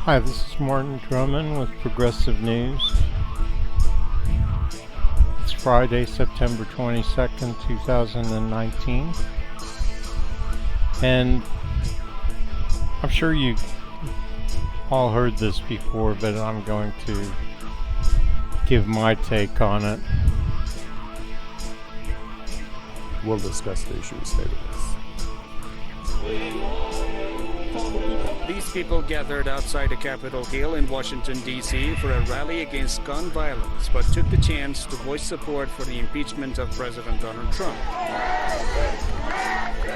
Hi, this is Martin Drummond with Progressive News. It's Friday, September 22nd, 2019. And I'm sure you all heard this before, but I'm going to give my take on it. We'll discuss the issues later. These people gathered outside the Capitol Hill in Washington, D.C. for a rally against gun violence, but took the chance to voice support for the impeachment of President Donald Trump.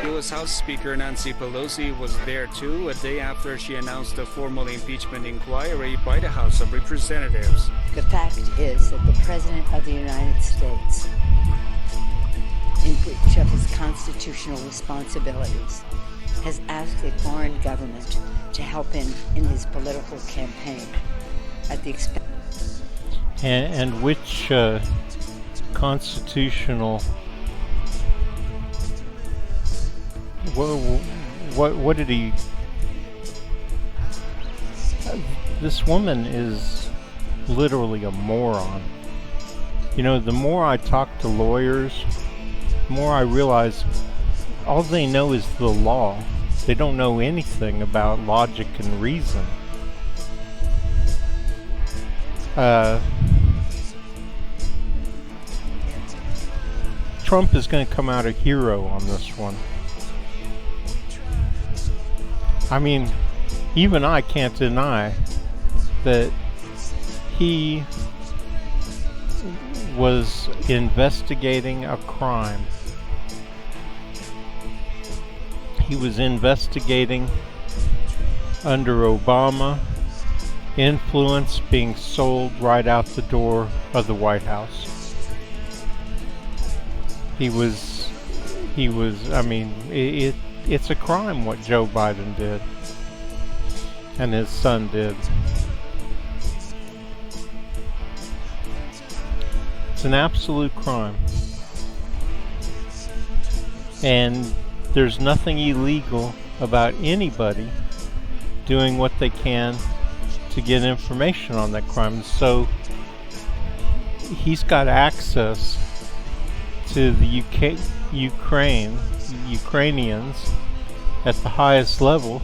U.S. House Speaker Nancy Pelosi was there too, a day after she announced a formal impeachment inquiry by the House of Representatives. The fact is that the President of the United States, in breach of his constitutional responsibilities, has asked a foreign government to help him in his political campaign at the expense. And which constitutional... What did he... This woman is literally a moron. You know, the more I talk to lawyers, the more I realize all they know is the law. They don't know anything about logic and reason. Trump is going to come out a hero on this one. I mean, even I can't deny that he was investigating a crime. He was investigating under Obama, influence being sold right out the door of the White House. He was, I mean, it's a crime what Joe Biden did and his son did. It's an absolute crime. And there's nothing illegal about anybody doing what they can to get information on that crime. So he's got access to the Ukrainians at the highest level.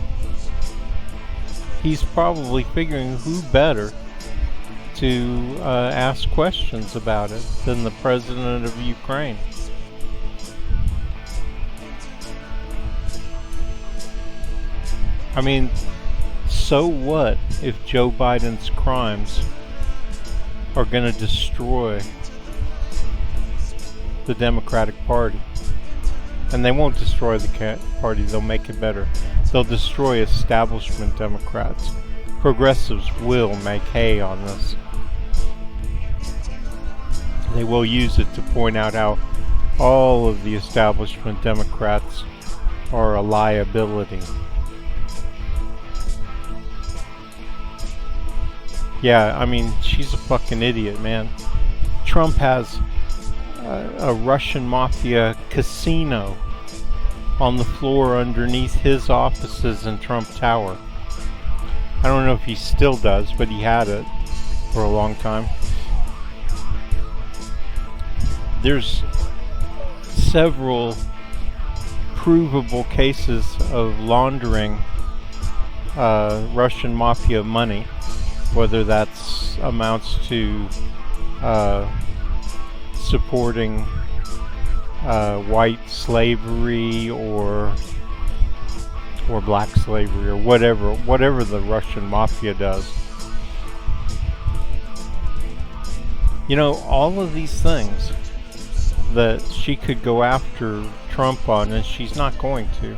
He's probably figuring who better to ask questions about it than the president of Ukraine. I mean, so what if Joe Biden's crimes are going to destroy the Democratic Party? And they won't destroy the party, they'll make it better. They'll destroy establishment Democrats. Progressives will make hay on this. They will use it to point out how all of the establishment Democrats are a liability. Yeah, I mean, she's a fucking idiot, man. Trump has a Russian mafia casino on the floor underneath his offices in Trump Tower. I don't know if he still does, but he had it for a long time. There's several provable cases of laundering Russian mafia money, whether that's amounts to supporting white slavery or black slavery or whatever the Russian mafia does. You know, all of these things that she could go after Trump on, and she's not going to.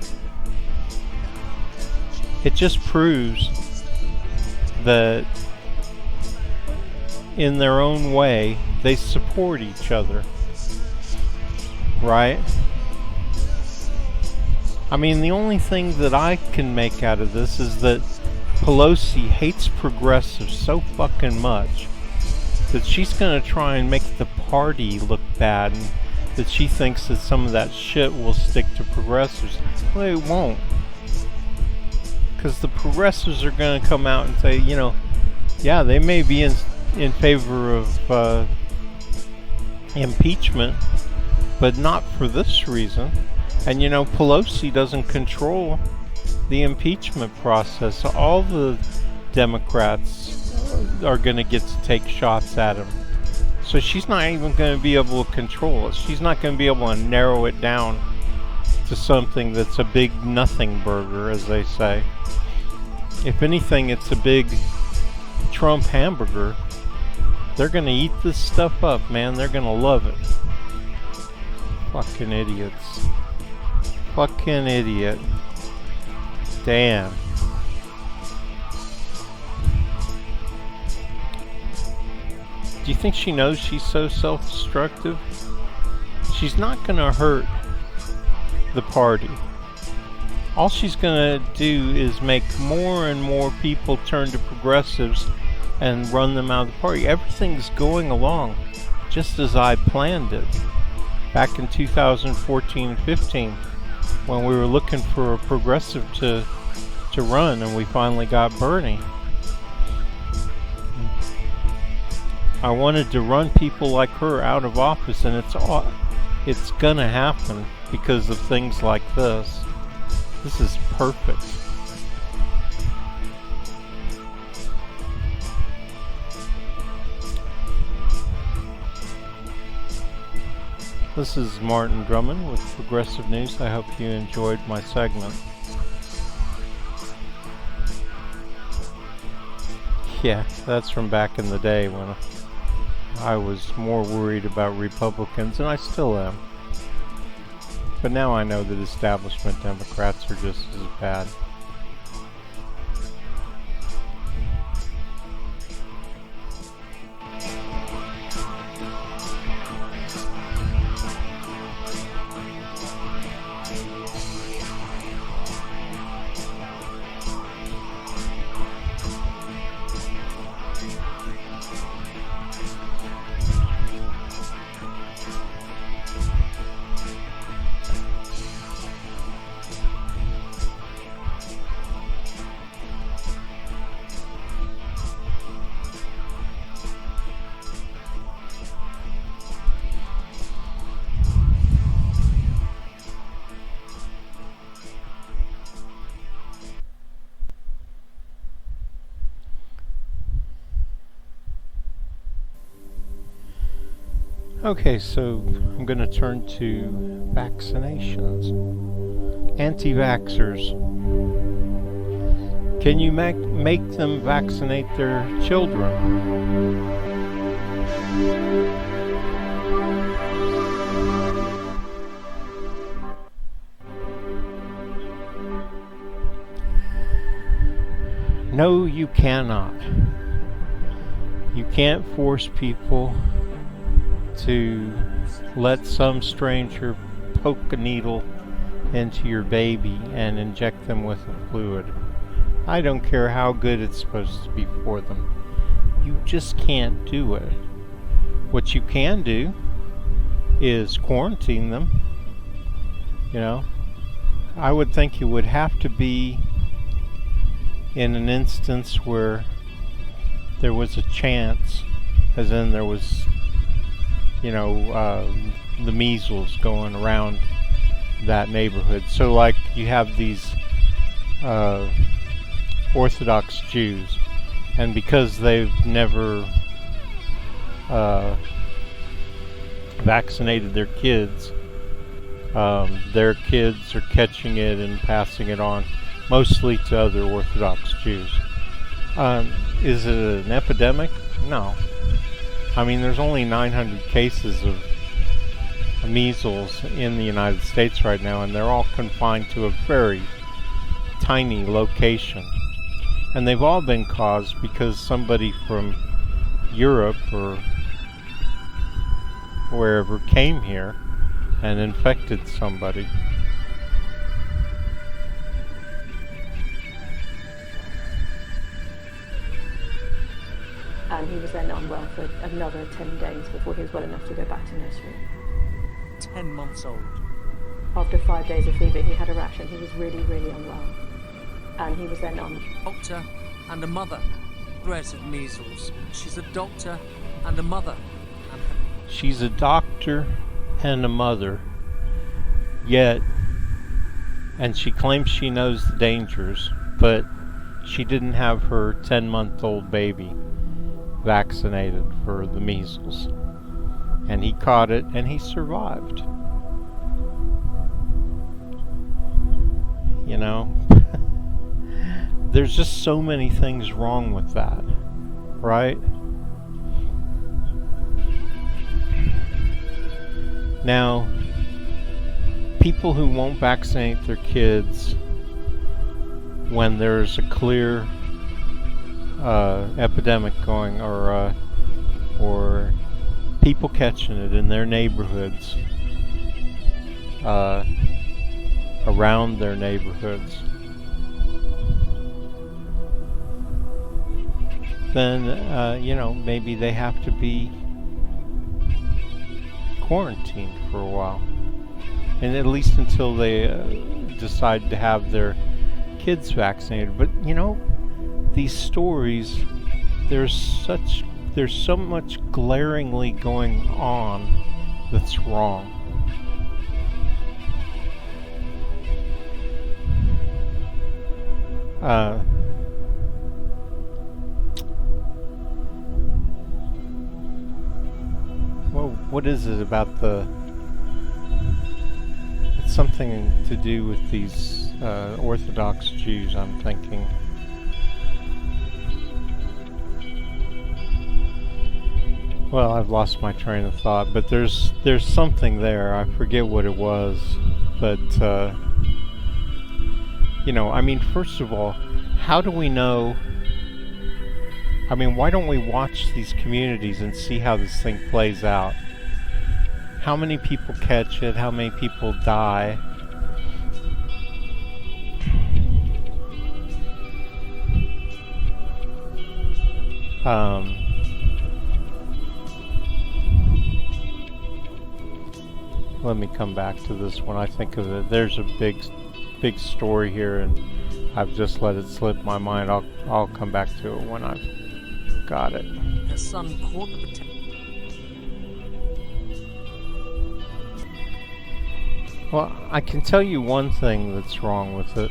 It just proves that in their own way, they support each other. Right? I mean, the only thing that I can make out of this is that Pelosi hates progressives so fucking much that she's gonna try and make the party look bad, and that she thinks that some of that shit will stick to progressives. Well, it won't. Because the progressives are going to come out and say, you know, yeah, they may be in favor of impeachment, but not for this reason. And you know, Pelosi doesn't control the impeachment process. All the Democrats are going to get to take shots at him. So she's not even going to be able to control it. She's not going to be able to narrow it down to something that's a big nothing burger, as they say. If anything, it's a big Trump hamburger. They're going to eat this stuff up, man. They're going to love it. Fucking idiots. Fucking idiot. Damn. Do you think she knows she's so self-destructive? She's not gonna hurt the party. All she's gonna do is make more and more people turn to progressives and run them out of the party. Everything's going along just as I planned it back in 2014 and 15 when we were looking for a progressive to run, and we finally got Bernie. I wanted to run people like her out of office, and it's gonna happen because of things like this. This is perfect. This is Martin Drummond with Progressive News. I hope you enjoyed my segment. Yeah, that's from back in the day when I was more worried about Republicans, and I still am. But now I know that establishment Democrats are just as bad. Okay, so I'm going to turn to vaccinations. Anti-vaxxers. Can you make them vaccinate their children? No, you cannot. You can't force people to let some stranger poke a needle into your baby and inject them with a fluid. I don't care how good it's supposed to be for them. You just can't do it. What you can do is quarantine them. You know, I would think you would have to be in an instance where there was a chance, as in there was, you know, the measles going around that neighborhood. So like you have these Orthodox Jews, and because they've never vaccinated their kids are catching it and passing it on, mostly to other Orthodox Jews. Is it an epidemic? No. I mean, there's only 900 cases of measles in the United States right now, and they're all confined to a very tiny location. And they've all been caused because somebody from Europe or wherever came here and infected somebody. And he was then unwell for another 10 days before he was well enough to go back to nursery. 10 months old. After 5 days of fever, he had a rash and he was really, really unwell. and he was then on. Doctor and a mother. Threat of measles. She's a doctor and a mother. She's a doctor and a mother, yet, and she claims she knows the dangers, but she didn't have her 10-month-old baby vaccinated for the measles. And he caught it and he survived. You know, there's just so many things wrong with that, right? Now, people who won't vaccinate their kids when there's a clear epidemic going, or people catching it in their neighborhoods, around their neighborhoods, then you know, maybe they have to be quarantined for a while, and at least until they decide to have their kids vaccinated. But you know, these stories, there's so much glaringly going on that's wrong. Well, what is it about it's something to do with these Orthodox Jews, I'm thinking. Well, I've lost my train of thought, but there's something there. I forget what it was, but you know, I mean, first of all, how do we know? I mean, why don't we watch these communities and see how this thing plays out? How many people catch it? How many people die? Let me come back to this when I think of it. There's a big story here, and I've just let it slip my mind. I'll come back to it when I've got it. Her son caught the Well, I can tell you one thing that's wrong with it,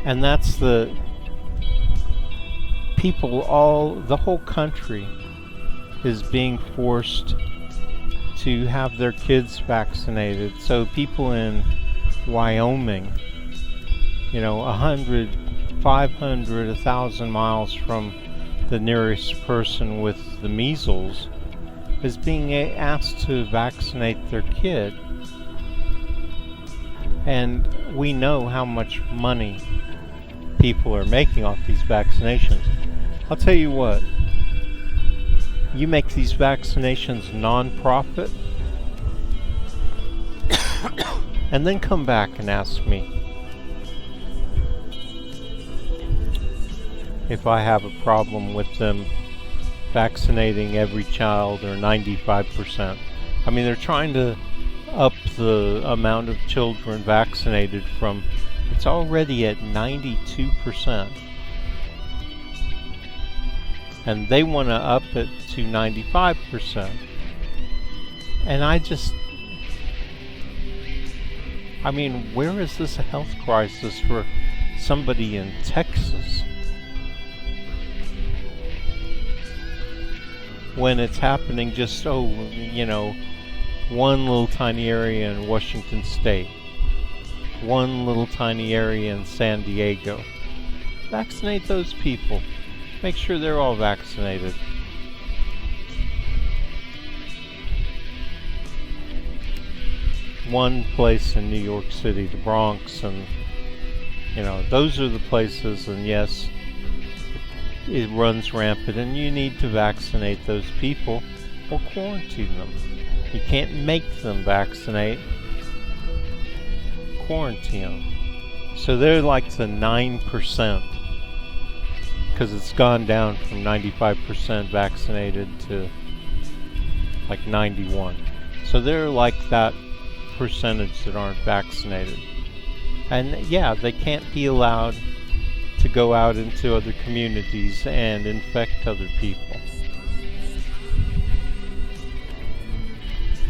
and that's the the whole country is being forced to have their kids vaccinated. So people in Wyoming, you know, 100, 500, 1,000 miles from the nearest person with the measles, is being asked to vaccinate their kid. And we know how much money people are making off these vaccinations. I'll tell you what, you make these vaccinations non-profit, and then come back and ask me if I have a problem with them vaccinating every child, or 95%. I mean, they're trying to up the amount of children vaccinated from, it's already at 92%. And they want to up it to 95%. And I mean, where is this a health crisis for somebody in Texas when it's happening just, you know, one little tiny area in Washington State, one little tiny area in San Diego? Vaccinate those people. Make sure they're all vaccinated. One place in New York City, the Bronx, and you know, those are the places, and yes, it runs rampant, and you need to vaccinate those people or quarantine them. You can't make them vaccinate. Quarantine them. So they're like the 9%, because it's gone down from 95% vaccinated to like 91. So they're like that percentage that aren't vaccinated. And yeah, they can't be allowed to go out into other communities and infect other people.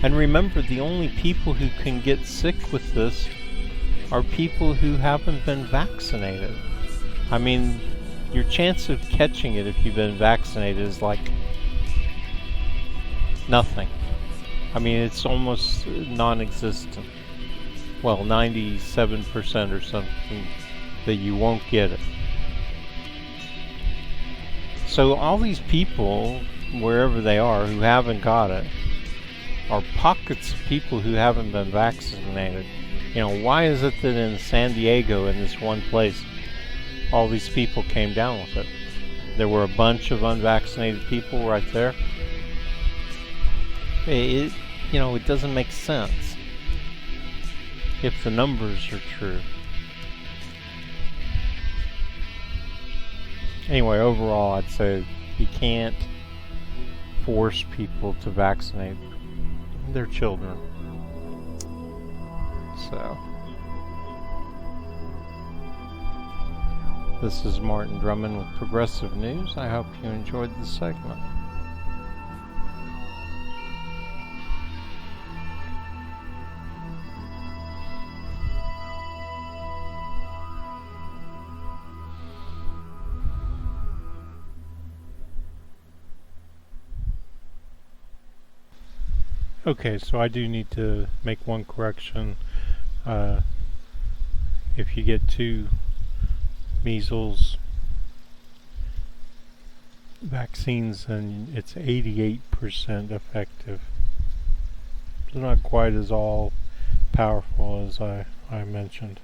And remember, the only people who can get sick with this are people who haven't been vaccinated. I mean, your chance of catching it if you've been vaccinated is like nothing. I mean, it's almost non-existent. Well, 97% or something that you won't get it. So all these people, wherever they are, who haven't got it, are pockets of people who haven't been vaccinated. You know, why is it that in San Diego, in this one place, all these people came down with it? There were a bunch of unvaccinated people right there. It doesn't make sense if the numbers are true. Anyway, overall, I'd say you can't force people to vaccinate their children. So, this is Martin Drummond with Progressive News. I hope you enjoyed the segment. Okay, so I do need to make one correction. If you get 2 measles vaccines, then it's 88% effective. It's not quite as all powerful as I mentioned.